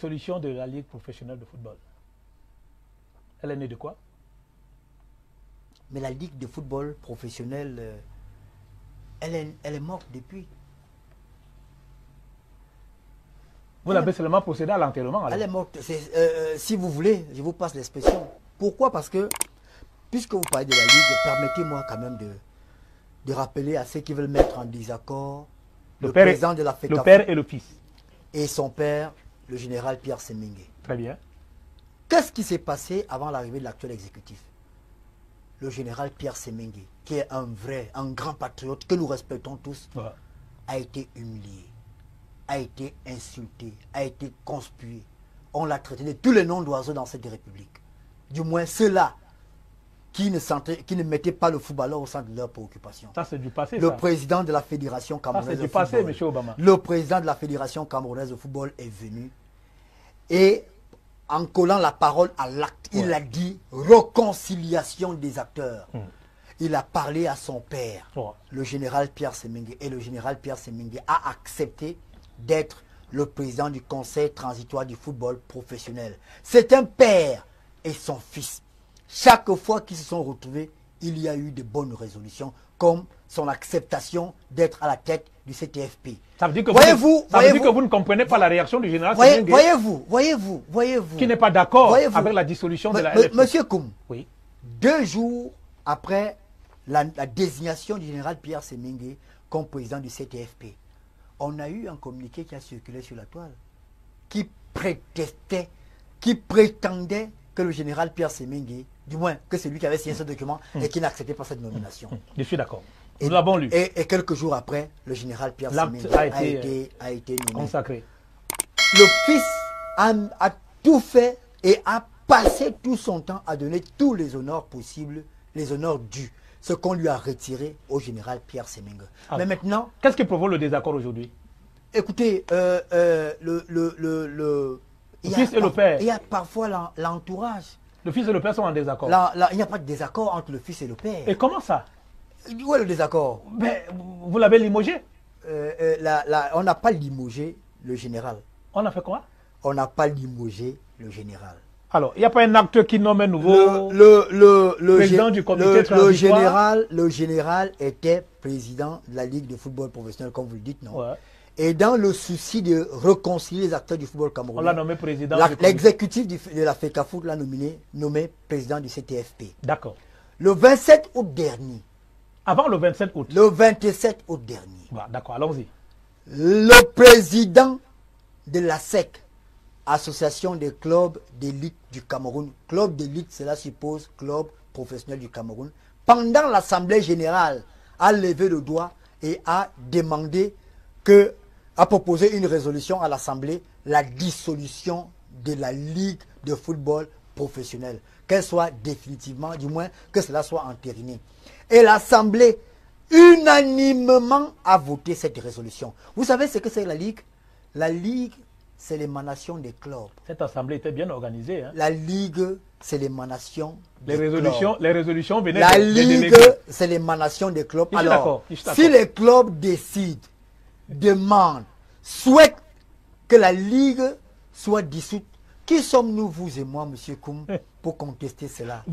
dissolution de la Ligue professionnelle de football, elle est née de quoi? Mais la Ligue de football professionnelle, elle est morte depuis. Vous l'avez seulement procédé à l'enterrement. Elle est morte. Si vous voulez, je vous passe l'expression. Pourquoi? Parce que, puisque vous parlez de la Ligue, permettez-moi quand même de rappeler à ceux qui veulent mettre en désaccord le président de la FECAFOOT, le père et le fils. Et son père, le général Pierre Semingue. Très bien. Qu'est-ce qui s'est passé avant l'arrivée de l'actuel exécutif? Le général Pierre Semingue, qui est un grand patriote que nous respectons tous, a été humilié, a été insulté, a été conspué. On l'a traité de tous les noms d'oiseaux dans cette république. Du moins ceux-là qui ne mettaient pas le footballeur au centre de leur préoccupation. Ça, c'est du passé. Le président de la Fédération camerounaise de football. Ça, c'est du passé, M. Obama. Le président de la Fédération camerounaise de football est venu et en collant la parole à l'acte, il a dit réconciliation des acteurs. Il a parlé à son père, le général Pierre Semingue, et le général Pierre Semingue a accepté d'être le président du conseil transitoire du football professionnel. C'est un père et son fils. Chaque fois qu'ils se sont retrouvés, il y a eu de bonnes résolutions, comme son acceptation d'être à la tête du CTFP. Ça veut dire que vous ne comprenez pas la réaction du général Semingue. Voyez-vous. Qui n'est pas d'accord avec la dissolution de la LFC. Monsieur Koum, oui. 2 jours après la désignation du général Pierre Semingue comme président du CTFP, on a eu un communiqué qui a circulé sur la toile, qui prétendait que le général Pierre Semingue, du moins que c'est lui qui avait signé ce document et qui n'acceptait pas cette nomination. Je suis d'accord. Nous l'avons lu. Et quelques jours après, le général Pierre Semingue a été nommé. Consacré. Le fils a tout fait et a passé tout son temps à donner tous les honneurs possibles, les honneurs dus, ce qu'on lui a retiré au général Pierre Semingue. Mais maintenant... Qu'est-ce qui provoque le désaccord aujourd'hui? Écoutez, le fils et le père. Il y a parfois l'entourage. Le fils et le père sont en désaccord. Il n'y a pas de désaccord entre le fils et le père. Et comment ça? Où est le désaccord? Vous l'avez limogé? On n'a pas limogé le général. On a fait quoi? On n'a pas limogé le général. Alors, il n'y a pas un acteur qui nomme un nouveau président du comité transitoire? Le général était président de la Ligue de football professionnel, comme vous le dites, non? Ouais. Et dans le souci de réconcilier les acteurs du football camerounais, on l'a nommé président. L'exécutif de la FECAFOOT l'a nommé président du CTFP. D'accord. Le 27 août dernier. Avant le 27 août. Le 27 août dernier. D'accord, allons-y. Le président de la SEC, Association des clubs d'élite du Cameroun, club d'élite, cela suppose club professionnel du Cameroun, pendant l'Assemblée générale, a levé le doigt et a demandé a proposé une résolution à l'Assemblée, la dissolution de la Ligue de football professionnel, qu'elle soit définitivement, du moins que cela soit entériné. Et l'Assemblée, unanimement, a voté cette résolution. Vous savez ce que c'est la Ligue? La Ligue, c'est l'émanation des clubs. Cette Assemblée était bien organisée. Hein? La Ligue, c'est l'émanation des clubs. Les résolutions venaient La Ligue, c'est l'émanation des clubs. Alors, si les clubs décident, demandent, souhaitent que la Ligue soit dissoute, qui sommes-nous, vous et moi, M. Koum, pour contester cela?